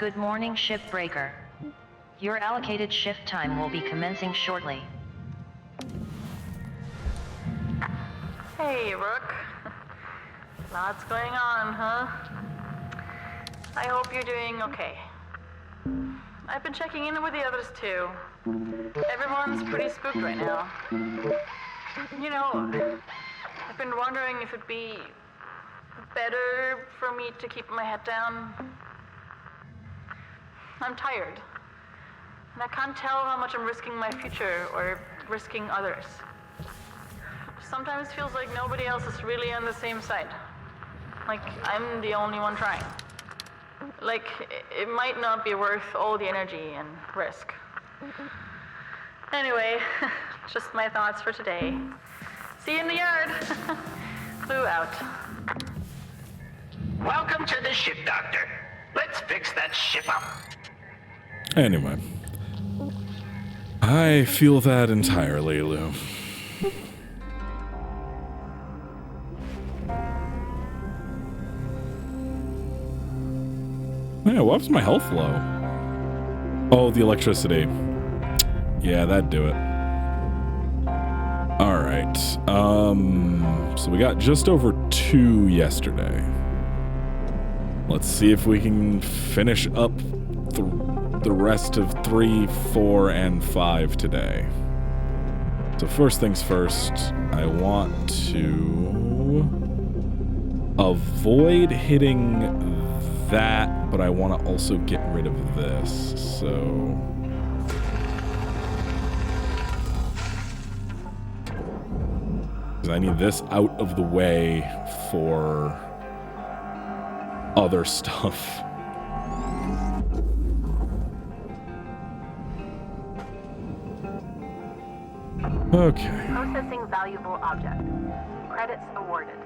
Good morning, Shipbreaker. Your allocated shift time will be commencing shortly. Hey, Rook. Lots going on, huh? I hope you're doing okay. I've been checking in with the others too. Everyone's pretty spooked right now. You know, I've been wondering if it'd be better for me to keep my head down. I'm tired. And I can't tell how much I'm risking my future or risking others. Sometimes it feels like nobody else is really on the same side. Like I'm the only one trying. Like it might not be worth all the energy and risk. Anyway, just my thoughts for today. See you in the yard. Clue out. Welcome to the ship, Doctor. Let's fix that ship up. Anyway. I feel that entirely, Lou. Yeah, why was my health low? Oh, the electricity. Yeah, that'd do it. Alright. So we got just over 2 yesterday. Let's see if we can finish up the rest of 3, 4, and 5 today. So first things first, I want to avoid hitting that, but I want to also get rid of this, so... because I need this out of the way for other stuff. Okay. Processing valuable object. Credits awarded.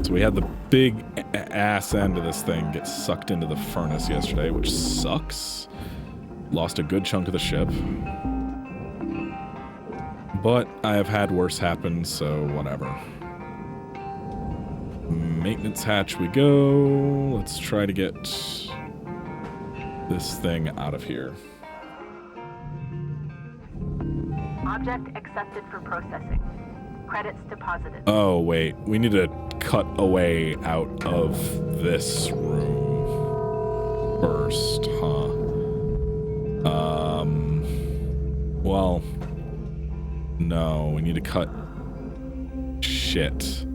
So we had the big ass end of this thing get sucked into the furnace yesterday, which sucks. Lost a good chunk of the ship. But I have had worse happen, so whatever. Maintenance hatch we go. Let's try to get this thing out of here. Object accepted for processing. Credits deposited. Oh, wait. We need to cut away out of this room first, huh? Well, no, we need to cut shit.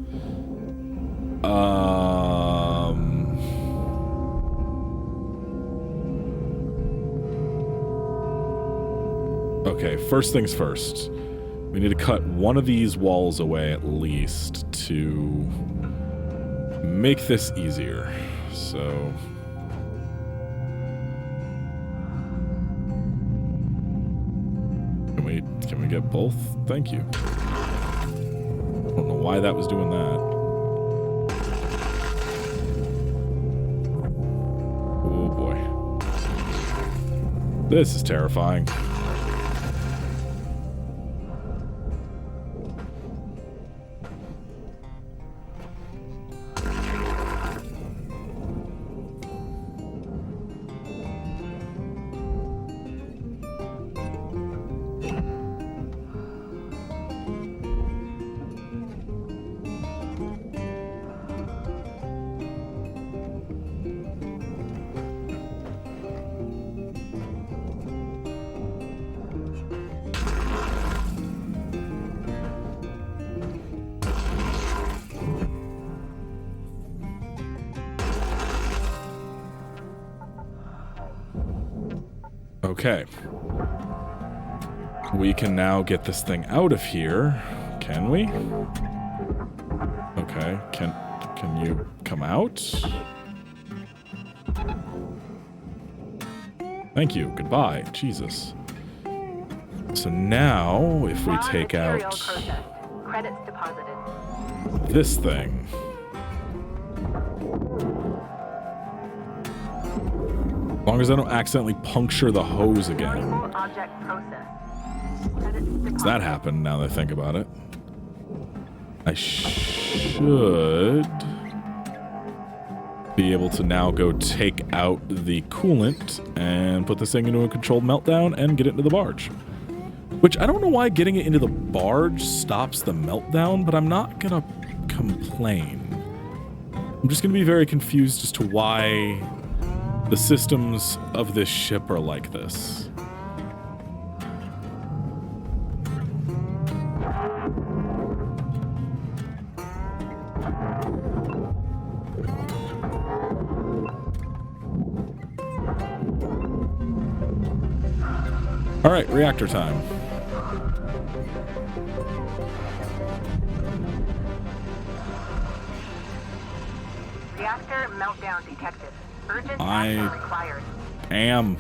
Okay, first things first. We need to cut one of these walls away at least to make this easier. So... Can we get both? Thank you. I don't know why that was doing that. Oh boy. This is terrifying. Okay. We can now get this thing out of here. Can we? Okay. Can you come out? Thank you. Goodbye. Jesus. So now, if we take out Credits deposited. this thing. As long as I don't accidentally puncture the hose again. Object processed. Does that happen now that I think about it? I should be able to now go take out the coolant and put this thing into a controlled meltdown and get it into the barge. Which I don't know why getting it into the barge stops the meltdown, but I'm not gonna complain. I'm just gonna be very confused as to why the systems of this ship are like this. All right, reactor time. Reactor meltdown detected. Urgent I action required. am.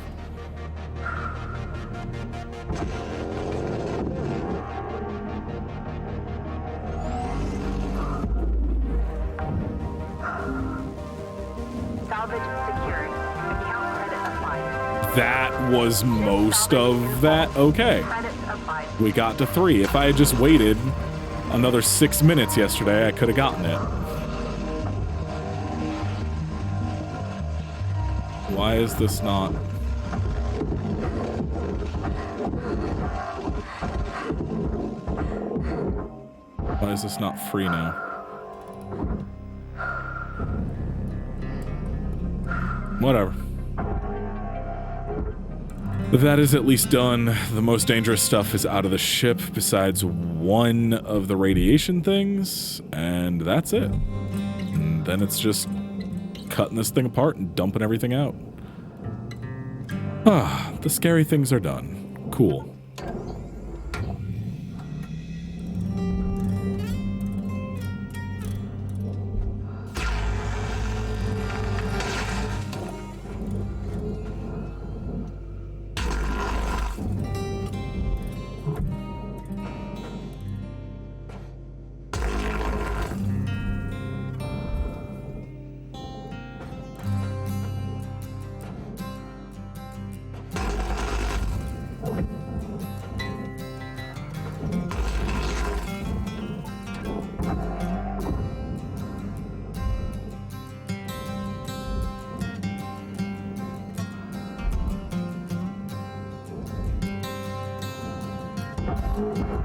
Salvage secured. Account credit applied. That was most of that. Okay. Credits applied. We got to 3. If I had just waited another 6 minutes yesterday, I could have gotten it. Why is this not? Why is this not free now? Whatever. But that is at least done. The most dangerous stuff is out of the ship besides one of the radiation things, and that's it. And then it's just cutting this thing apart and dumping everything out. Ah, the scary things are done. Cool.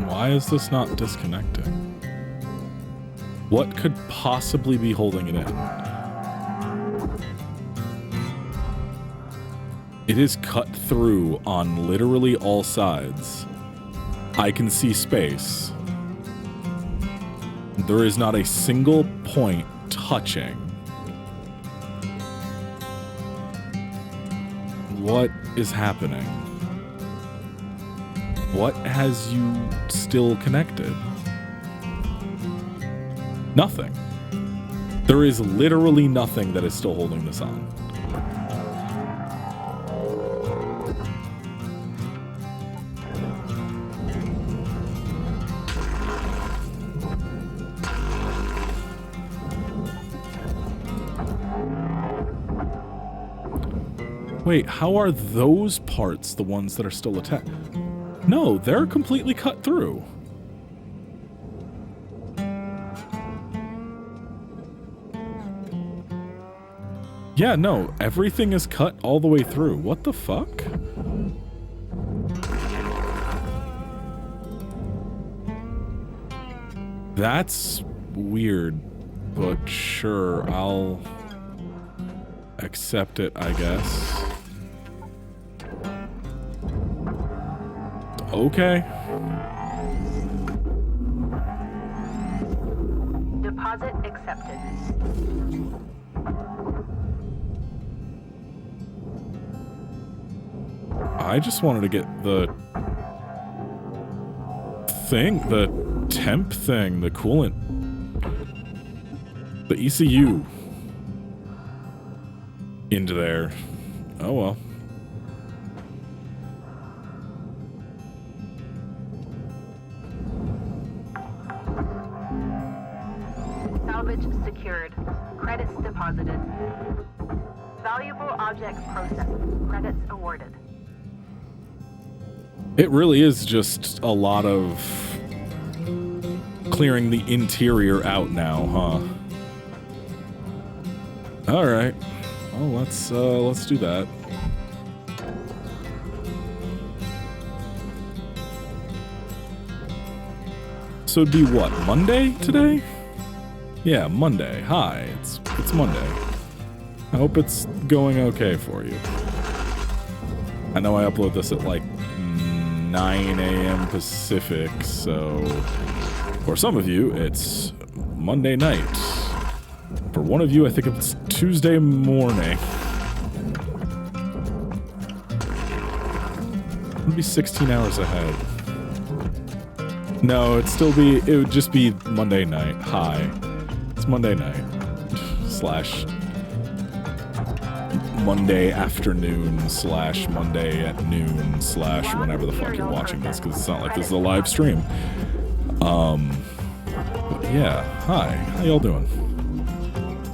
Why is this not disconnecting? What could possibly be holding it in? It is cut through on literally all sides. I can see space. There is not a single point touching. What is happening? What has you still connected? Nothing. There is literally nothing that is still holding this on. Wait, how are those parts the ones that are still attached? No, they're completely cut through. Yeah, no, everything is cut all the way through. What the fuck? That's weird, but sure, I'll accept it, I guess. Okay. Deposit accepted. I just wanted to get the thing, the temp thing, the coolant, the ECU into there. Oh well. Salvage secured. Credits deposited. Valuable object processed. Credits awarded. clearing the interior out now, huh? All right. Well, let's do that. So it'd be what, Monday today? Yeah, Monday. Hi, it's Monday. I hope it's going okay for you. I know I upload this at like 9 a.m. Pacific, so for some of you, it's Monday night. For one of you, I think it's Tuesday morning. It'd be 16 hours ahead. No, it would just be Monday night. Hi. It's Monday night. / Monday afternoon / Monday at noon / whenever the fuck you're watching this, because it's not like this is a live stream. But yeah, hi, how y'all doing?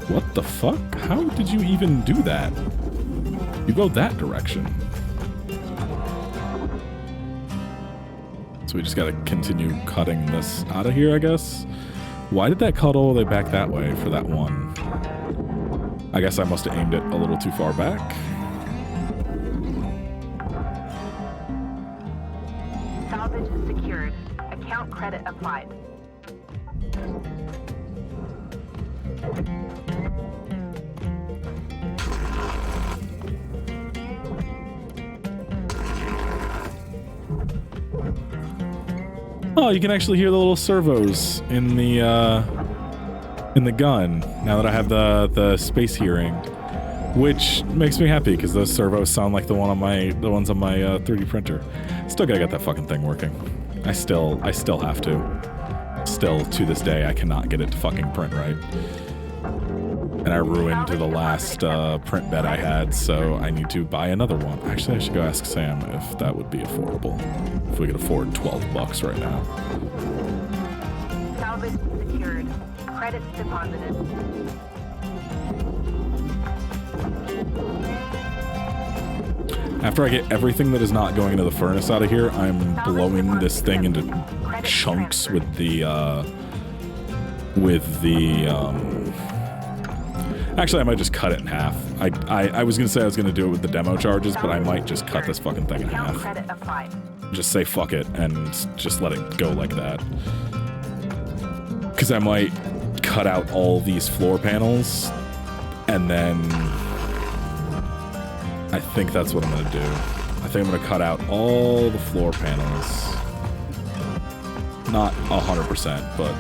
What the fuck? How did you even do that? You go that direction. So we just gotta continue cutting this out of here, I guess. Why did that cut all the way back that way for that one? I guess I must have aimed it a little too far back. Salvage secured. Account credit applied. Oh, you can actually hear the little servos in the gun now that I have the space hearing, which makes me happy because those servos sound like the ones on my 3D printer. Still gotta get that fucking thing working. I still have to. Still to this day, I cannot get it to fucking print right. And I ruined the last print bed I had, so I need to buy another one. Actually, I should go ask Sam if that would be affordable. If we could afford $12 right now. Salvage secured. Credits deposited. After I get everything that is not going into the furnace out of here, I'm blowing this thing into chunks with the actually, I might just cut it in half. I was gonna say I was gonna do it with the demo charges, but I might just cut this fucking thing in half. Just say fuck it and just let it go like that. Because I might cut out all these floor panels, and then I think that's what I'm gonna do. I think I'm gonna cut out all the floor panels. Not 100%, but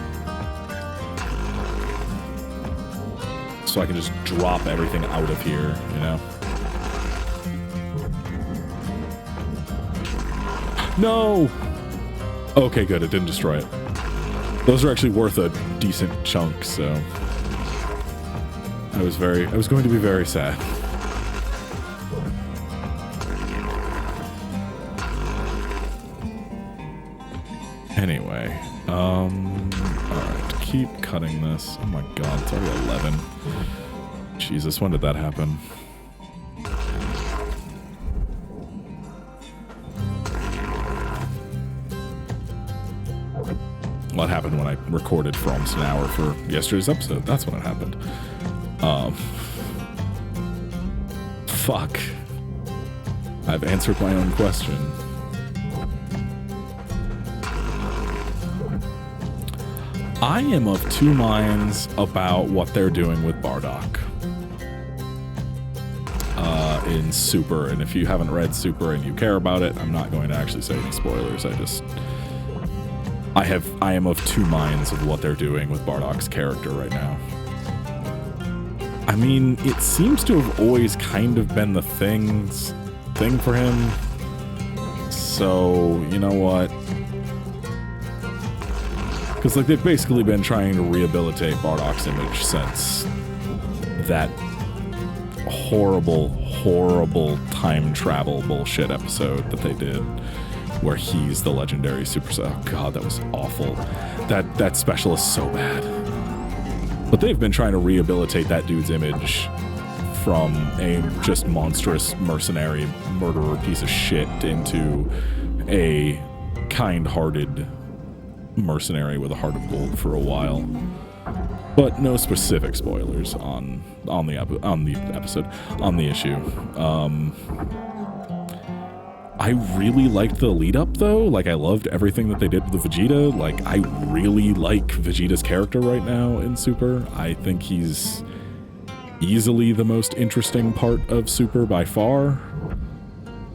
so I can just drop everything out of here, you know? No! Okay, good, it didn't destroy it. Those are actually worth a decent chunk, so I was going to be very sad. Anyway, alright, keep cutting this. Oh my god, it's already 11. Jesus, when did that happen? Well, it happened when I recorded for almost an hour for yesterday's episode. That's when it happened. Fuck. I've answered my own question. I am of two minds about what they're doing with Bardock in Super, and if you haven't read Super and you care about it, I'm not going to actually say any spoilers. I am of two minds of what they're doing with Bardock's character right now. I mean, it seems to have always kind of been the thing for him. So, you know what? Because, like, they've basically been trying to rehabilitate Bardock's image since that horrible time travel bullshit episode that they did, where he's the legendary Super Saiyan. Oh god, that was awful. That special is so bad. But they've been trying to rehabilitate that dude's image from a just monstrous mercenary murderer piece of shit into a kind-hearted mercenary with a heart of gold for a while. But no specific spoilers on the issue. I really liked the lead up though. Like, I loved everything that they did with the Vegeta. Like, I really like Vegeta's character right now in Super. I think he's easily the most interesting part of Super by far,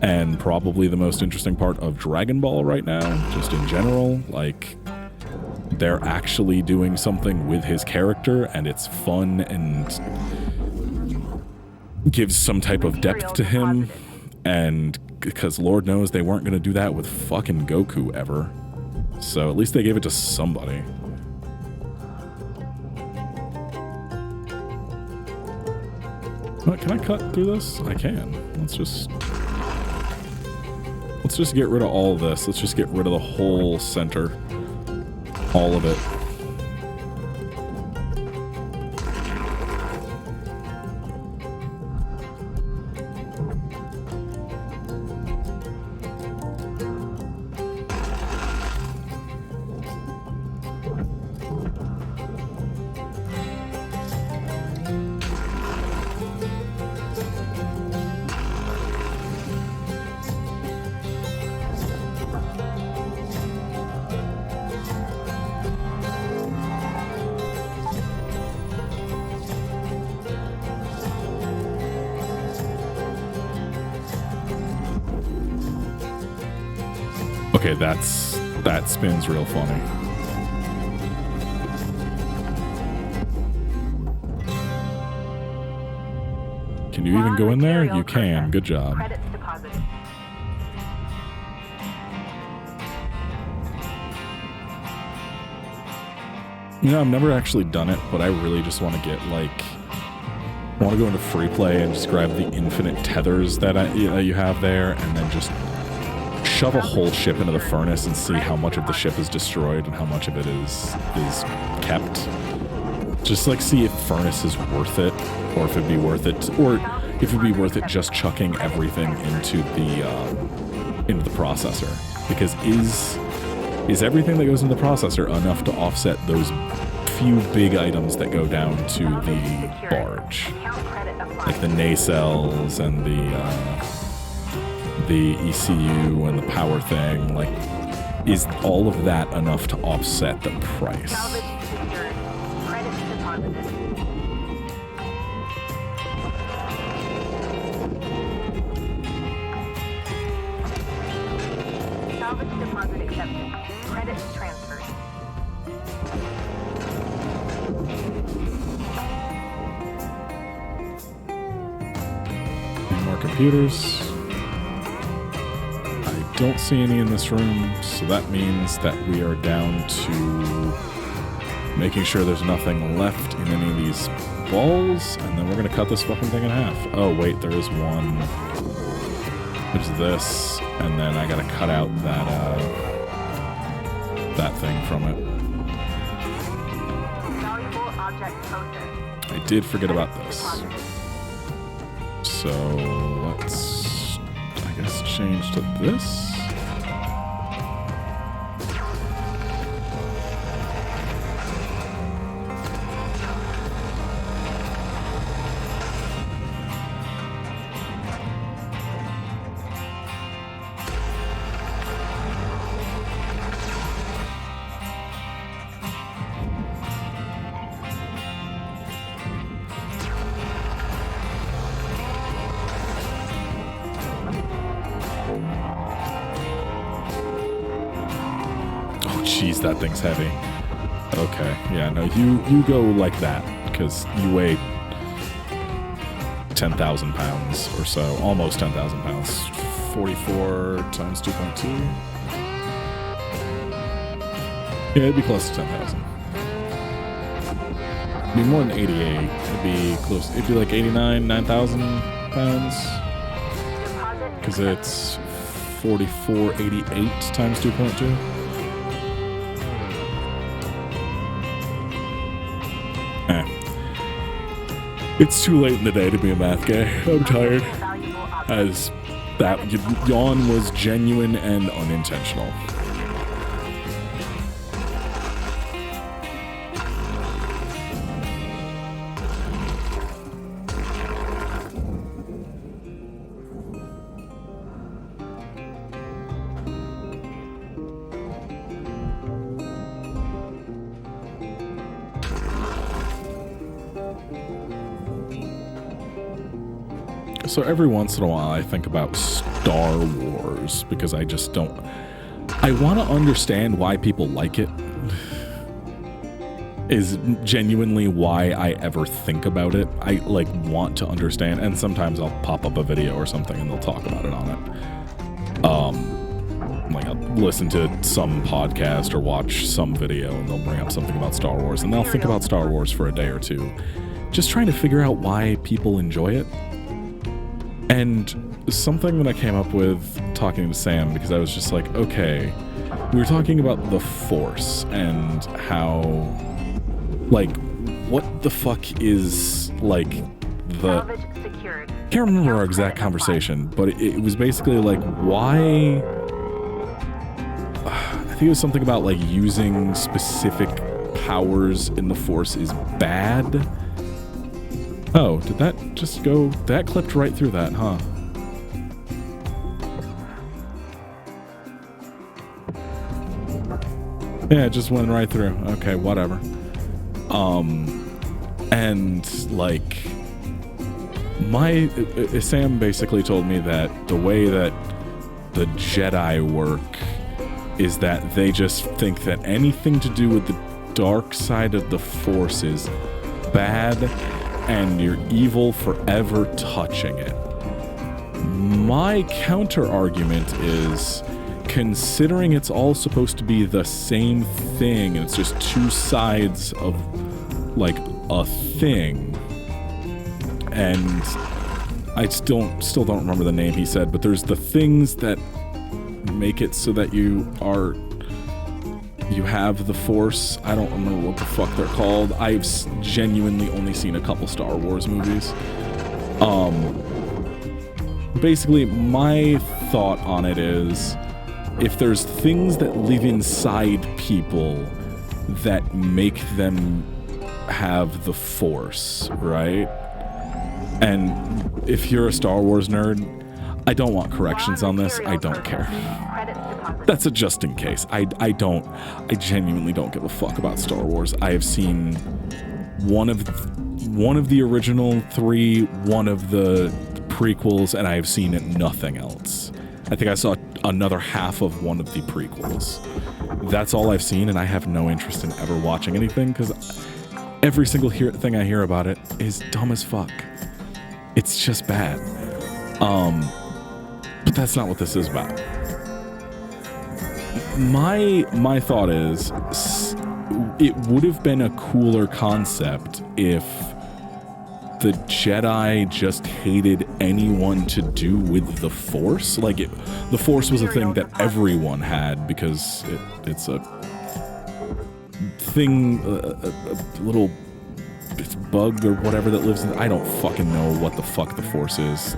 and probably the most interesting part of Dragon Ball right now, just in general. Like, they're actually doing something with his character, and it's fun and gives some type of depth to him. And because Lord knows they weren't going to do that with fucking Goku ever. So at least they gave it to somebody. What, can I cut through this? I can. Let's just get rid of all of this. Let's just get rid of the whole center. All of it. Okay, that spin's real funny. Can you even go in there? You can. Good job. Credits deposited. You know, I've never actually done it, but I really just want to get, like, I want to go into free play and just grab the infinite tethers that you have there, and then just shove a whole ship into the furnace and see how much of the ship is destroyed and how much of it is kept. Just like see if furnace is worth it, or if it'd be worth it, or if it'd be worth it just chucking everything into the processor. Because is everything that goes into the processor enough to offset those few big items that go down to the barge, like the nacelles and the ECU and the power thing? Like, is all of that enough to offset the price? Salvage secured. Credits deposited. Salvage deposit accepted. Credits transferred. Need more computers. Don't see any in this room, so that means that we are down to making sure there's nothing left in any of these balls, and then we're gonna cut this fucking thing in half. Oh wait, there is one. There's this, and then I gotta cut out that thing from it. Valuable object processed. I did forget about this. So let's, I guess, change to this. Jeez, that thing's heavy. Okay, yeah, no, you go like that, because you weigh 10,000 pounds or so, almost 10,000 pounds. 44 times 2.2. Yeah, it'd be close to 10,000. It'd be more than 88. It'd be close. It'd be like 89, 9,000 pounds. Because it's 4488 times 2.2. It's too late in the day to be a math guy. I'm tired. As that yawn was genuine and unintentional. So every once in a while I think about Star Wars because I just don't... I want to understand why people like it. Is genuinely why I ever think about it. I like want to understand, and sometimes I'll pop up a video or something and they'll talk about it on it. Like I'll listen to some podcast or watch some video and they'll bring up something about Star Wars and they'll think about Star Wars for a day or two, just trying to figure out why people enjoy it. And something that I came up with talking to Sam, because I was just like, okay, we were talking about the Force and how, like, what the fuck is, like, the... I can't remember our exact conversation, but it was basically like, why... I think it was something about, like, using specific powers in the Force is bad. Oh, did that just go... That clipped right through that, huh? Yeah, it just went right through. Okay, whatever. And, like... Sam basically told me that the way that the Jedi work is that they just think that anything to do with the dark side of the Force is bad and you're evil forever touching it. My counter argument is, considering it's all supposed to be the same thing and it's just two sides of like a thing, and I still don't remember the name he said, but there's the things that make it so that you have the Force. I don't remember what the fuck they're called. I've genuinely only seen a couple Star Wars movies. Basically, my thought on it is, if there's things that live inside people that make them have the Force, right? And if you're a Star Wars nerd, I don't want corrections on this. I don't care. That's a just in case. I genuinely don't give a fuck about Star Wars. I have seen one of the original three, one of the prequels, and I have seen nothing else. I think I saw another half of one of the prequels. That's all I've seen, and I have no interest in ever watching anything because every single thing I hear about it is dumb as fuck. It's just bad. But that's not what this is about. My thought is, it would have been a cooler concept if the Jedi just hated anyone to do with the Force. Like, the Force was a thing that everyone had because it's a thing, a little bug or whatever that lives in... I don't fucking know what the fuck the Force is.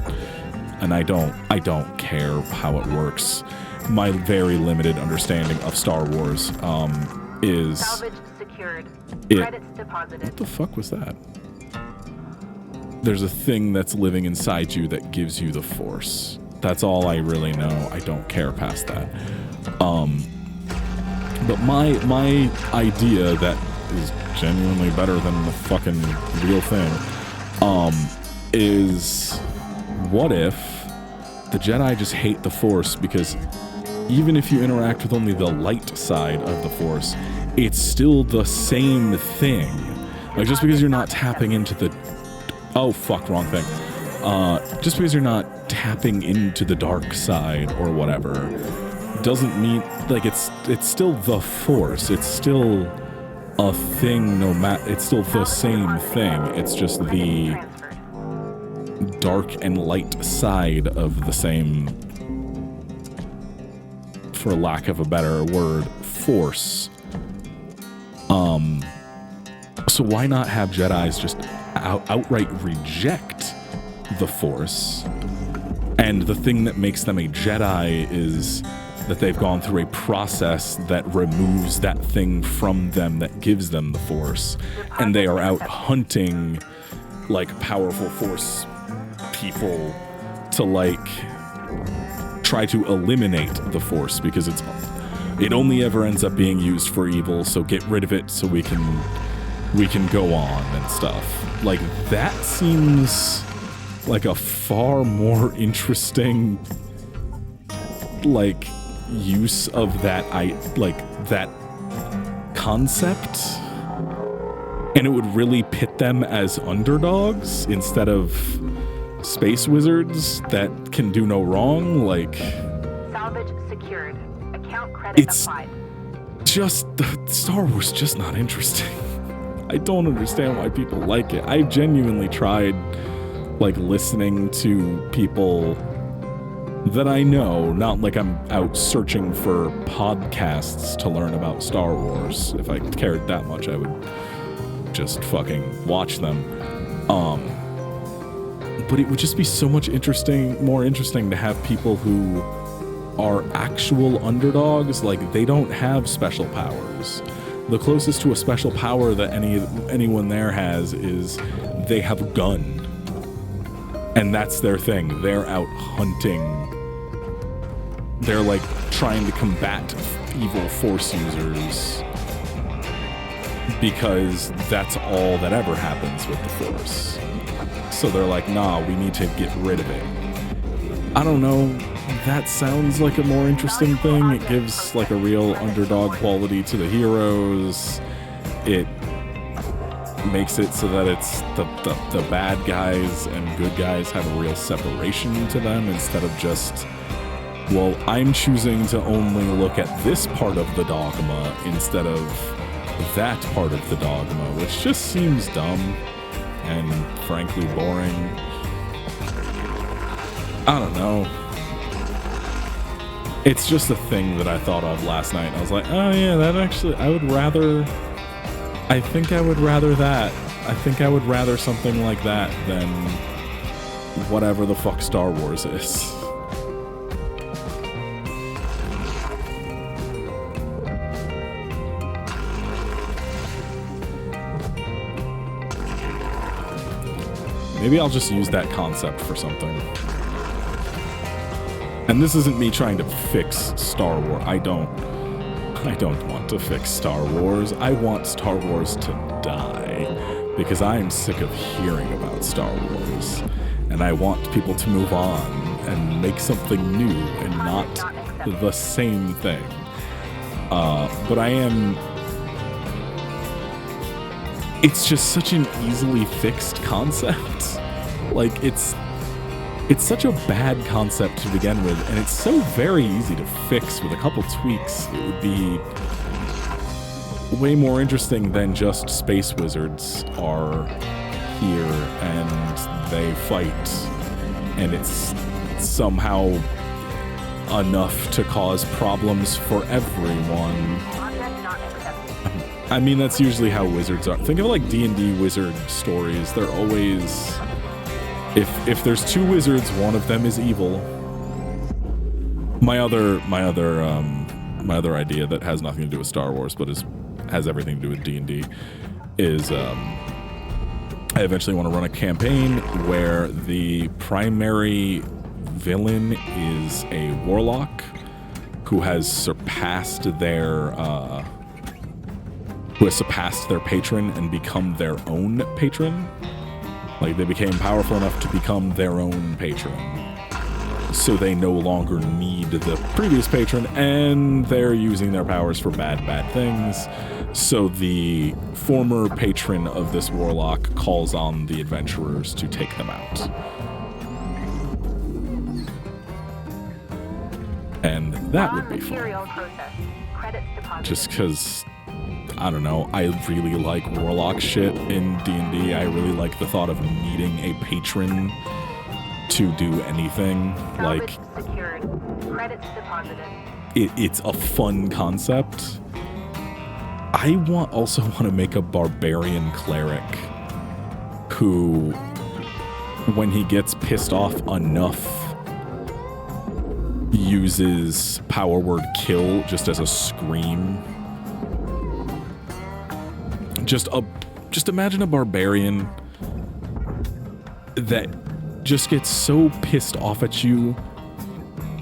And I don't care how it works. My very limited understanding of Star Wars is... Salvage secured. It... Credits deposited. What the fuck was that? There's a thing that's living inside you that gives you the Force. That's all I really know. I don't care past that. But my idea that is genuinely better than the fucking real thing, is what if the Jedi just hate the Force because even if you interact with only the light side of the Force, it's still the same thing. Like, just because you're not tapping into the... Oh, fuck, wrong thing. Just because you're not tapping into the dark side or whatever doesn't mean... Like, it's still the Force. It's still a thing, no matter... It's still the same thing. It's just the dark and light side of the same, for lack of a better word, Force. So why not have Jedis just outright reject the Force? And the thing that makes them a Jedi is that they've gone through a process that removes that thing from them that gives them the Force, and they are out hunting like powerful Force people to like try to eliminate the Force, because it only ever ends up being used for evil, so get rid of it so we can go on and stuff. Like, that seems like a far more interesting like use of that that concept, and it would really pit them as underdogs instead of space wizards that can do no wrong. Like, Salvage secured. Account credit it's applied. just Star Wars just not interesting. I don't understand why people like it. I've genuinely tried like listening to people that I know, not like I'm out searching for podcasts to learn about Star Wars. If I cared that much, I would just fucking watch them. But it would just be so much more interesting to have people who are actual underdogs. Like, they don't have special powers. The closest to a special power that anyone there has is they have a gun. And that's their thing. They're out hunting. They're like trying to combat evil Force users because that's all that ever happens with the Force. So they're like, nah, we need to get rid of it. I don't know. That sounds like a more interesting thing. It gives like a real underdog quality to the heroes. It makes it so that it's the bad guys and good guys have a real separation to them instead of just, well, I'm choosing to only look at this part of the dogma instead of that part of the dogma, which just seems dumb and frankly boring. I don't know. It's just a thing that I thought of last night. I was like, oh yeah, that actually, I think I would rather that. I think I would rather something like that than whatever the fuck Star Wars is. Maybe I'll just use that concept for something. And this isn't me trying to fix Star Wars. I don't want to fix Star Wars. I want Star Wars to die because I am sick of hearing about Star Wars. And I want people to move on and make something new and not the same thing. But it's just such an easily fixed concept. Like, it's such a bad concept to begin with, and it's so very easy to fix with a couple tweaks. It would be way more interesting than just space wizards are here and they fight, and it's somehow enough to cause problems for everyone. I mean, that's usually how wizards are. Think of like D&D wizard stories. They're always, if there's two wizards, one of them is evil. My other idea that has nothing to do with Star Wars, but has everything to do with D&D, is I eventually want to run a campaign where the primary villain is a warlock who has surpassed their patron and become their own patron. Like, they became powerful enough to become their own patron. So they no longer need the previous patron, and they're using their powers for bad things. So the former patron of this warlock calls on the adventurers to take them out. And that would be fun. Just because, I don't know, I really like warlock shit in D&D. I really like the thought of needing a patron to do anything. Like, it's a fun concept. I also want to make a barbarian cleric who, when he gets pissed off enough, uses power word kill just as a scream. Just imagine a barbarian that just gets so pissed off at you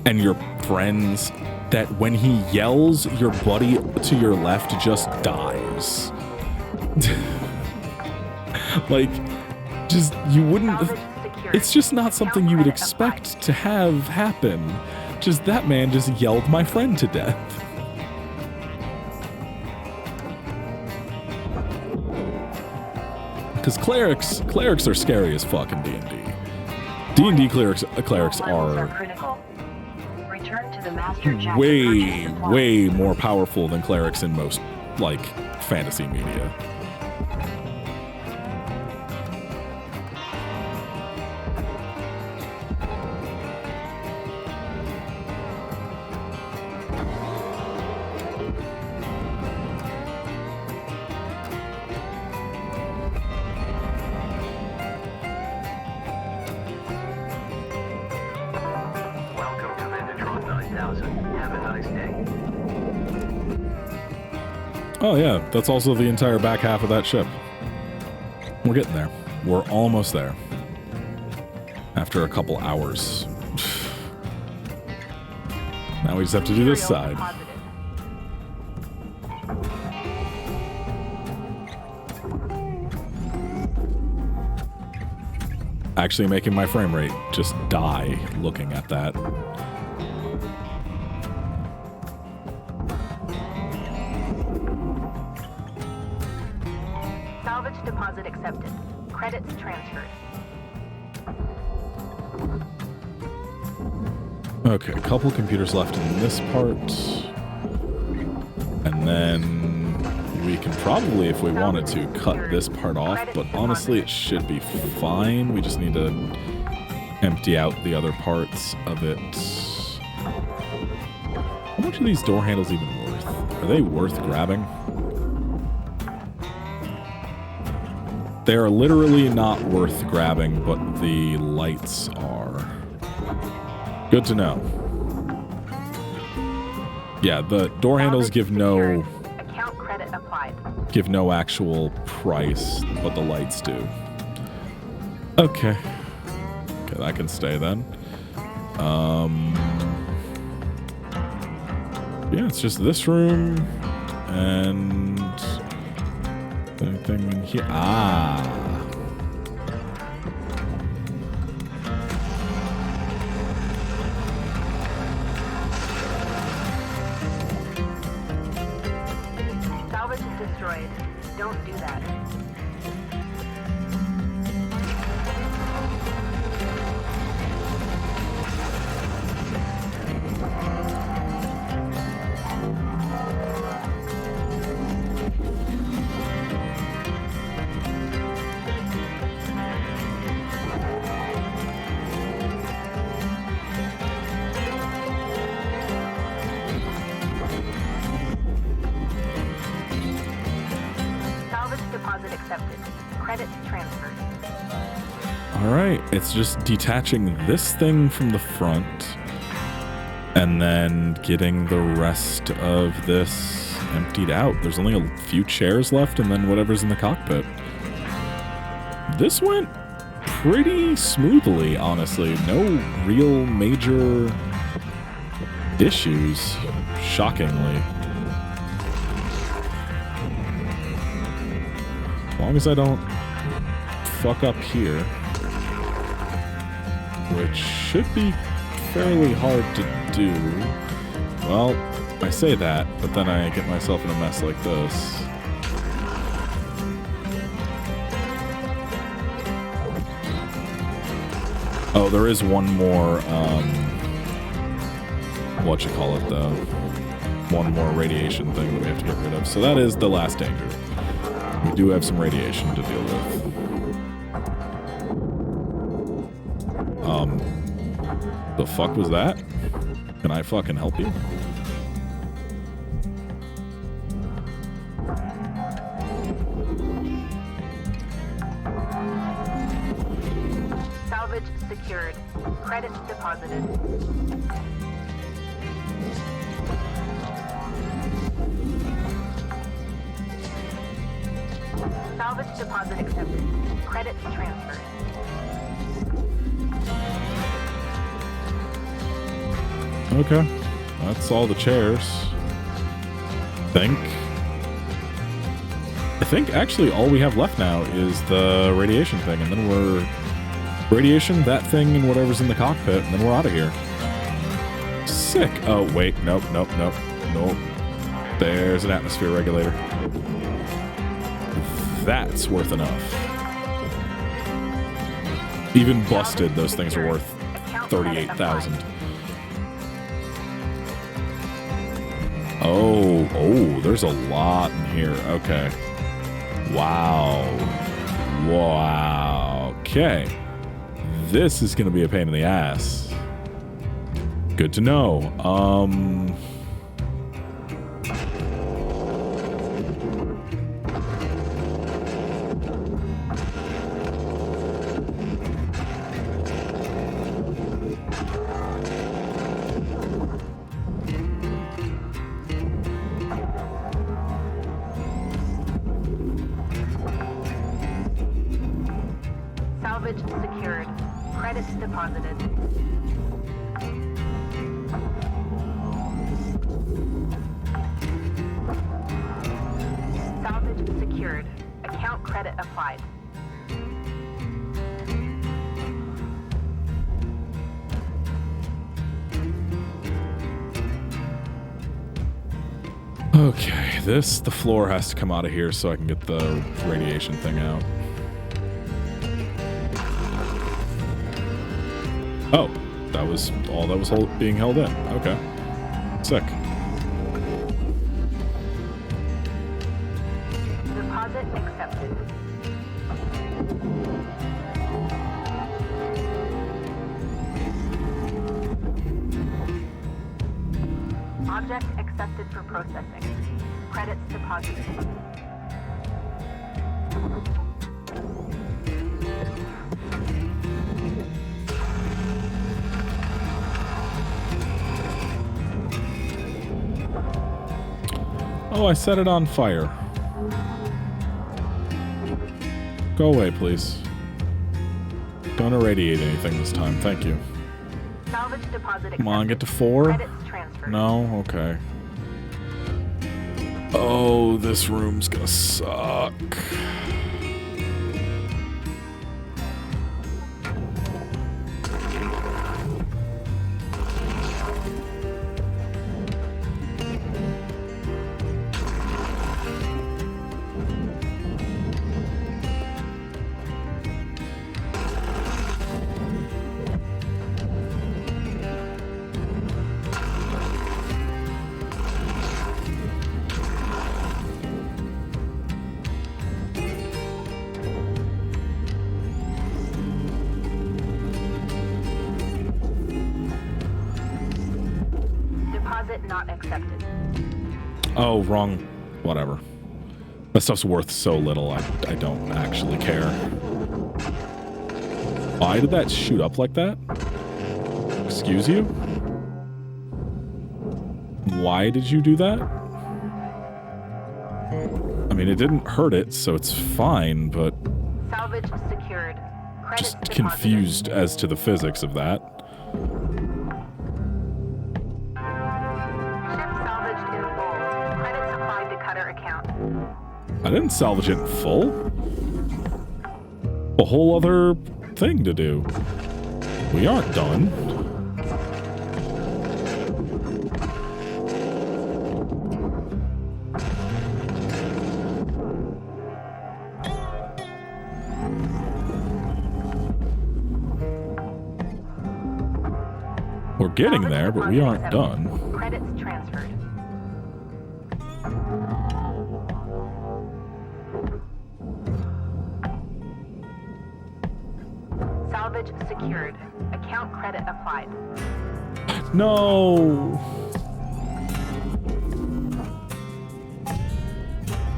and your friends that when he yells, your buddy to your left just dies. Like, just, you wouldn't... It's just not something Account you would credit expect to have happen. Just that man just yelled my friend to death. Because clerics are scary as fuck in D&D. D&D clerics Levels are critical. Return to the Master Jack way, to purchase way more powerful than clerics in most, like, fantasy media. Welcome to Megatron 9000. Have a nice day. Oh yeah, that's also the entire back half of that ship. We're getting there. We're almost there. After a couple hours. Now we just have to do this Material side. deposited. Actually making my frame rate just die looking at that. Salvage deposit accepted. Credits transferred. Okay, a couple computers left in this part. And then we can probably, if we wanted to, cut this part off, but honestly it should be fine. We just need to empty out the other parts of it. How much are these door handles even worth? Are they worth grabbing? They are literally not worth grabbing, but the lights are. Good to know. Yeah, the door handles give no Account credit applied. actual price, but the lights do. Okay. Okay, that can stay then. Yeah, it's just this room and anything in here. Ah. Salvage is destroyed. Don't do that. Salvage deposit accepted. Credits transferred. All right, it's just detaching this thing from the front and then getting the rest of this emptied out. There's only a few chairs left and then whatever's in the cockpit. This went pretty smoothly, honestly. No real major issues, shockingly. As long as I don't fuck up here, which should be fairly hard to do. Well, I say that, but then I get myself in a mess like this. Oh, there is one more, whatchamacallit though. One more radiation thing that we have to get rid of. So that is the last danger. We do have some radiation to deal with. The fuck was that? Can I fucking help you? Salvage secured. Credits deposited. Salvage deposit accepted. Credits transferred. Okay. That's all the chairs. I think actually all we have left now is the radiation thing, and then we're Radiation, that thing, and whatever's in the cockpit, and then we're out of here. Sick. Oh, wait. Nope. There's an atmosphere regulator. That's worth enough. Even busted, those things are worth 38,000. Oh, there's a lot in here. Okay. Wow. Okay. This is going to be a pain in the ass. Good to know. Salvage secured. Credits deposited. Salvage secured. Account credit applied. Okay, the floor has to come out of here so I can get the radiation thing out. Oh, that was all that was being held in. Okay. Sick. Deposit accepted. Object accepted for processing. Credits deposited. Oh, I set it on fire. Go away, please. Don't irradiate anything this time. Thank you. Salvage deposit Come on, accepted. get to 4. Credits transferred. No? Okay. Oh, this room's gonna suck. Deposit not accepted. Oh, wrong. Whatever. That stuff's worth so little, I don't actually care. Why did that shoot up like that? Excuse you? Why did you do that? I mean, it didn't hurt it, so it's fine, but... Salvage secured. Credits Just deposited. confused as to the physics of that. Ship salvaged in full. Credits applied to cutter account. I didn't salvage it in full. A whole other thing to do. We aren't done. We're getting there, but we aren't done. Credits transferred. Salvage secured. Account credit applied. No!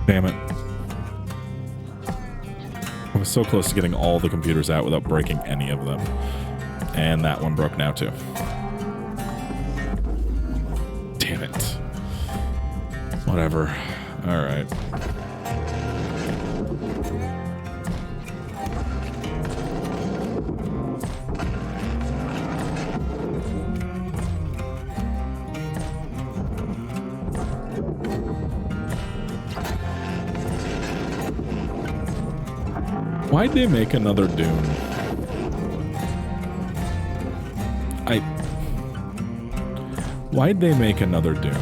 Damn it. I was so close to getting all the computers out without breaking any of them. And that one broke now too. Damn it. Whatever. Alright. Why'd they make another Dune? Why'd they make another Dune?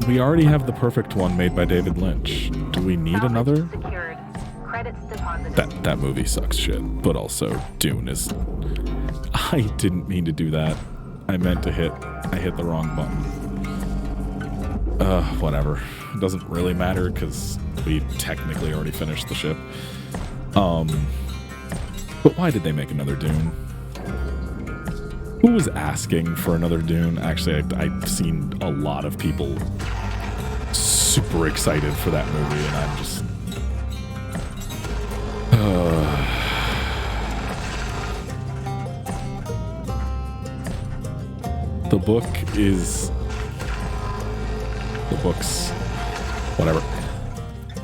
We already have the perfect one made by David Lynch. Do we need another? Secured. Credits deposited. That movie sucks shit, but also Dune is... I didn't mean to do that. I meant to hit... I hit the wrong button. Whatever. It doesn't really matter because we technically already finished the ship. But why did they make another Dune? Who was asking for another Dune? Actually, I've seen a lot of people super excited for that movie, and I'm just... The books, whatever.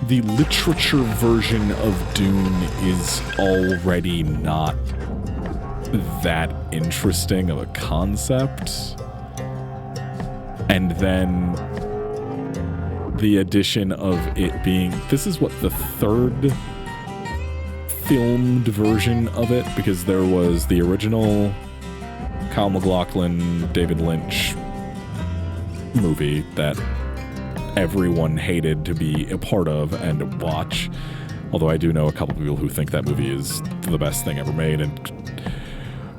The literature version of Dune is already not that interesting of a concept. And then the addition of it being... This is what, the third filmed version of it? Because there was the original Kyle MacLachlan, David Lynch movie that everyone hated to be a part of and watch. Although I do know a couple people who think that movie is the best thing ever made, and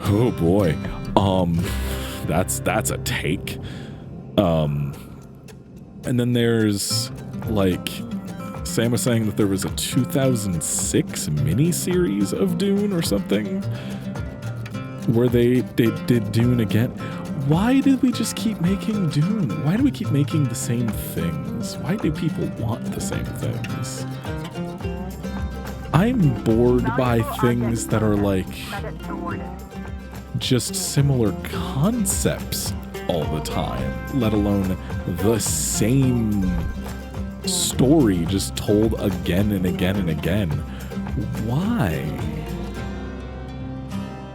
oh boy, that's a take. And then there's like Sam was saying that there was a 2006 miniseries of Dune or something where they did Dune again. Why did we just keep making Dune? Why do we keep making the same things? Why do people want the same things? I'm bored by things that are like Credits awarded. just similar concepts all the time, let alone the same story just told again and again and again. Why?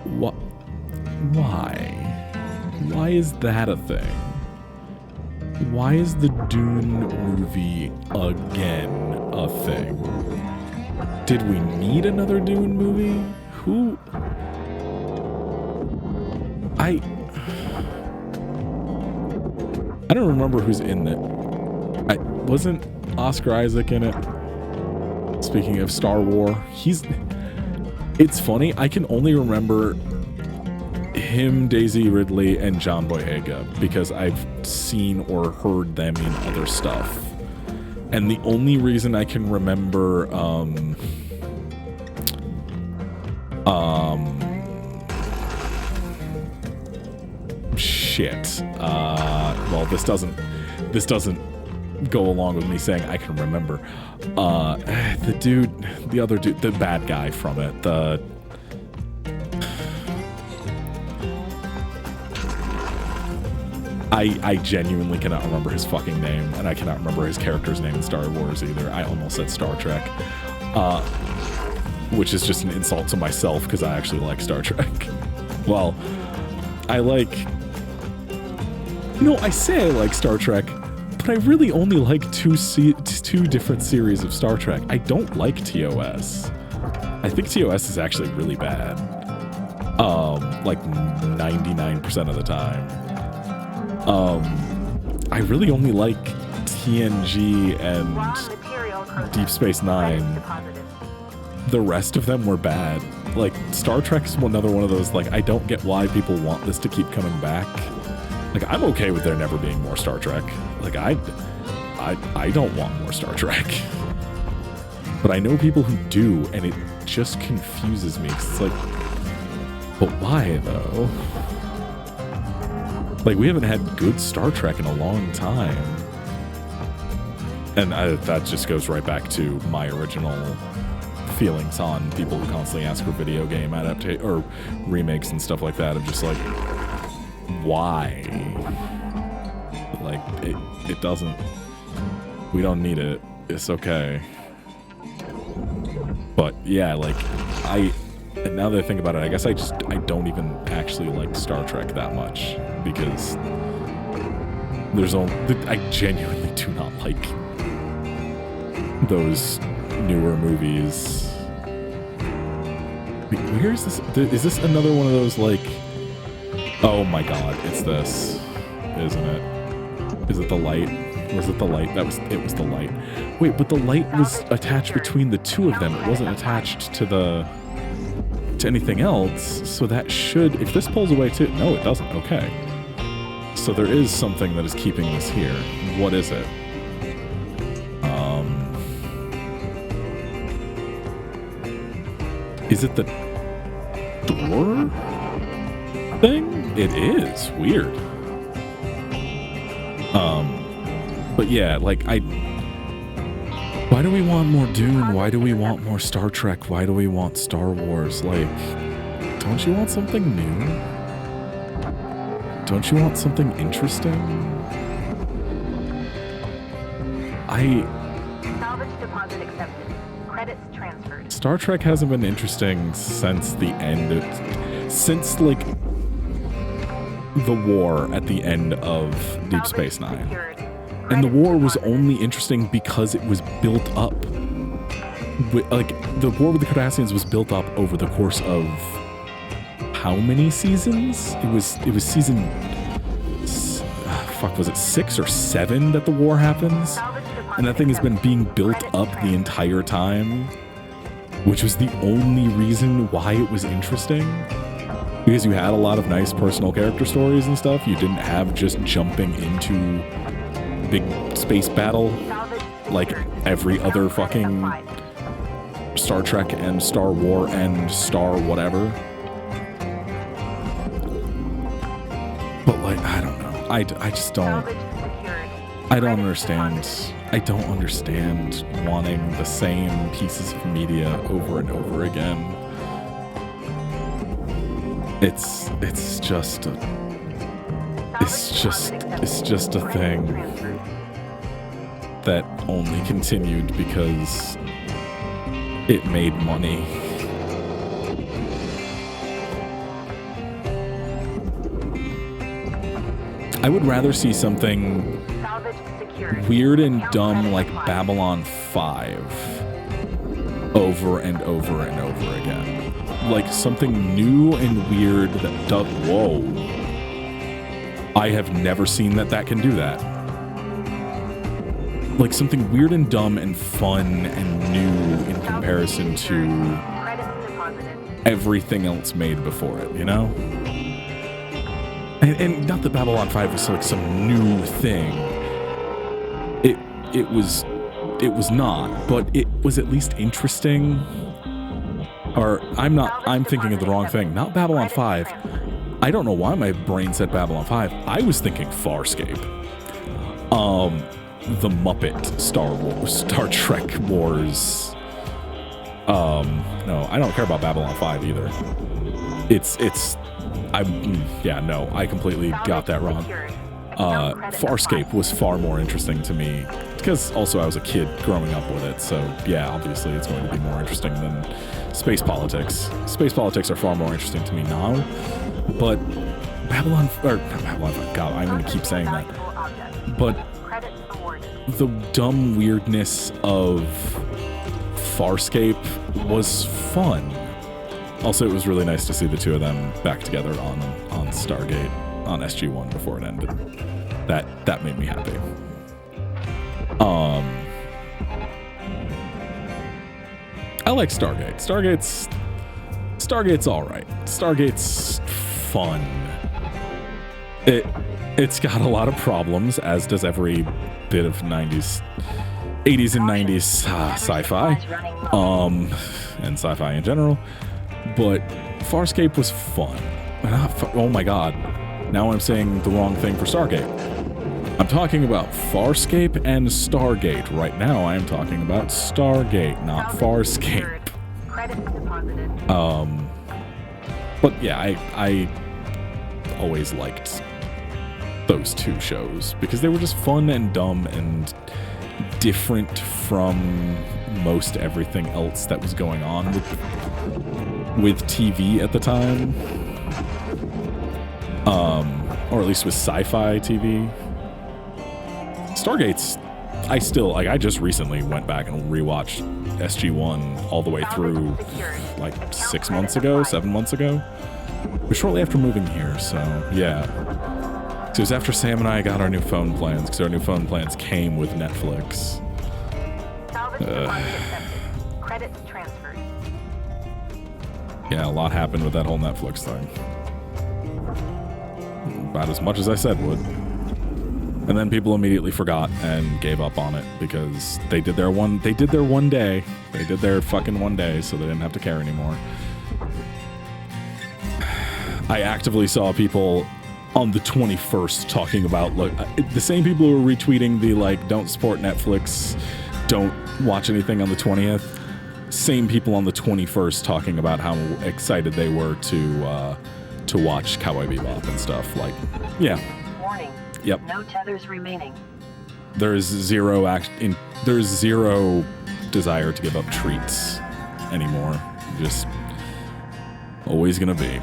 Why? Why is that a thing? Why is the Dune movie again a thing? Did we need another Dune movie? Who? I don't remember who's in it. Wasn't Oscar Isaac in it? Speaking of Star Wars, it's funny, I can only remember him, Daisy Ridley, and John Boyega because I've seen or heard them in other stuff. And the only reason I can remember well, this doesn't go along with me saying I can remember. The other dude, the bad guy from it, I genuinely cannot remember his fucking name, and I cannot remember his character's name in Star Wars either. I almost said Star Trek, which is just an insult to myself because I actually like Star Trek. Well, I say I like Star Trek, but I really only like two different series of Star Trek. I don't like TOS. I think TOS is actually really bad. Like 99% of the time. I really only like TNG and Deep Space Nine. The rest of them were bad. Like, Star Trek's another one of those, like, I don't get why people want this to keep coming back. Like, I'm okay with there never being more Star Trek. Like, I don't want more Star Trek. But I know people who do, and it just confuses me. 'Cause it's like, but why, though? Like, we haven't had good Star Trek in a long time. And that just goes right back to my original feelings on people who constantly ask for video game or remakes and stuff like that. I'm just like, why? Like, it doesn't... We don't need it. It's okay. But, yeah, like, and now that I think about it, I guess I don't even actually like Star Trek that much because I genuinely do not like those newer movies. Where is this? Is this another one of those like Oh my god, it's this, isn't it? Is it the light? Was it the light? It was the light. Wait, but the light was attached between the two of them. It wasn't attached to anything else. So that should, if this pulls away too, no, it doesn't. Okay. So there is something that is keeping this here. What is it? Is it the door thing? It is. Weird. But yeah, like why do we want more Dune? Why do we want more Star Trek? Why do we want Star Wars? Like, don't you want something new? Don't you want something interesting? Salvage deposit accepted. Credits transferred. Star Trek hasn't been interesting since the end of, since like the war at the end of Deep Space Nine. And the war was only interesting because it was built up. Like, the war with the Cardassians was built up over the course of how many seasons? It was season, was it 6 or 7 that the war happens? And that thing has been being built up the entire time, which was the only reason why it was interesting. Because you had a lot of nice personal character stories and stuff. You didn't have just jumping into big space battle like every other fucking Star Trek and Star War and Star whatever. But like, I don't know. I just don't. I don't understand. I don't understand wanting the same pieces of media over and over again. It's just a thing that only continued because it made money. I would rather see something weird and dumb like Babylon 5 over and over and over again. Like something new and weird that does. Whoa. I have never seen that can do that. Like something weird and dumb and fun and new in comparison to everything else made before it, you know? And not that Babylon 5 was like some new thing. It was not, but it was at least interesting. Or I'm thinking of the wrong thing. Not Babylon 5. I don't know why my brain said Babylon 5. I was thinking Farscape. The Muppet Star Trek Wars. No, I don't care about Babylon 5 either. I completely got that wrong. Farscape was far more interesting to me because also I was a kid growing up with it. So yeah, obviously it's going to be more interesting than space politics. Space politics are far more interesting to me now, but Babylon, God, I'm going to keep saying that. But the dumb weirdness of Farscape was fun. Also, it was really nice to see the two of them back together on Stargate, on SG-1 before it ended. That made me happy. I like Stargate. Stargate's all right. Stargate's fun. It's got a lot of problems, as does every bit of 80s and 90s sci-fi, and sci-fi in general. But Farscape was fun. Oh my god. Now I'm saying the wrong thing for Stargate. I'm talking about Farscape and Stargate. Right now I'm talking about Stargate, not Farscape. But yeah, I always liked those two shows because they were just fun and dumb and different from most everything else that was going on with TV at the time. Or at least with sci-fi TV. Stargate's, I just recently went back and rewatched SG-1 all the way through like 7 months ago. It was shortly after moving here, so yeah. So it was after Sam and I got our new phone plans, because our new phone plans came with Netflix. Salvage deposit accepted. Credits transferred. Yeah, a lot happened with that whole Netflix thing. About as much as I said would. And then people immediately forgot and gave up on it because they did their one day. They did their fucking one day, so they didn't have to care anymore. I actively saw people on the 21st talking about, like, the same people who were retweeting the, like, don't support Netflix, don't watch anything on the 20th. Same people on the 21st talking about how excited they were to watch Cowboy Bebop and stuff. Like, yeah. Warning. Yep. No tethers remaining. There's zero desire to give up treats anymore. Just always gonna be.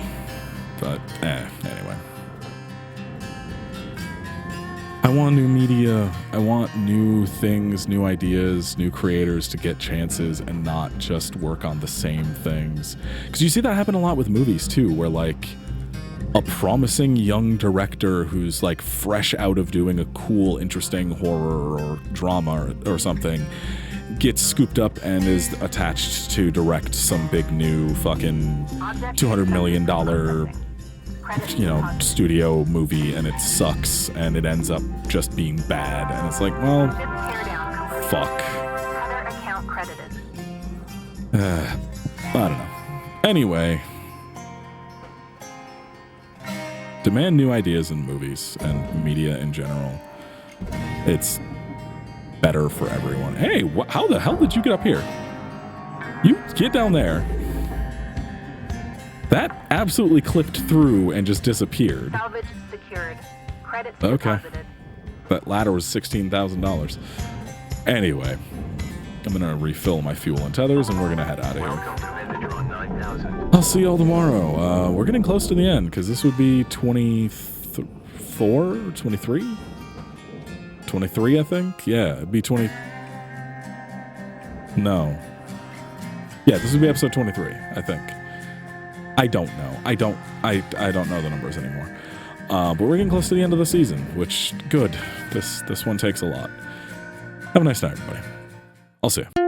But anyway. I want new media. I want new things, new ideas, new creators to get chances and not just work on the same things. Because you see that happen a lot with movies too, where like a promising young director who's like fresh out of doing a cool, interesting horror or drama or something gets scooped up and is attached to direct some big new fucking $200 million studio movie, and it sucks and it ends up just being bad, and it's like, well, fuck. Other account credited. I don't know. Anyway, demand new ideas in movies and media in general. It's better for everyone. Hey, how the hell did you get up here? You get down there. That absolutely clipped through and just disappeared. Salvage secured. Credits Okay. deposited. That ladder was $16,000. Anyway, I'm going to refill my fuel and tethers, and we're going to head out of here. I'll see y'all tomorrow. We're getting close to the end, because this would be 24? 23? 23, I think? Yeah, it'd be 20... No. Yeah, this would be episode 23, I think. I don't know. I don't know the numbers anymore. But we're getting close to the end of the season, which, good. This one takes a lot. Have a nice night, everybody. I'll see you.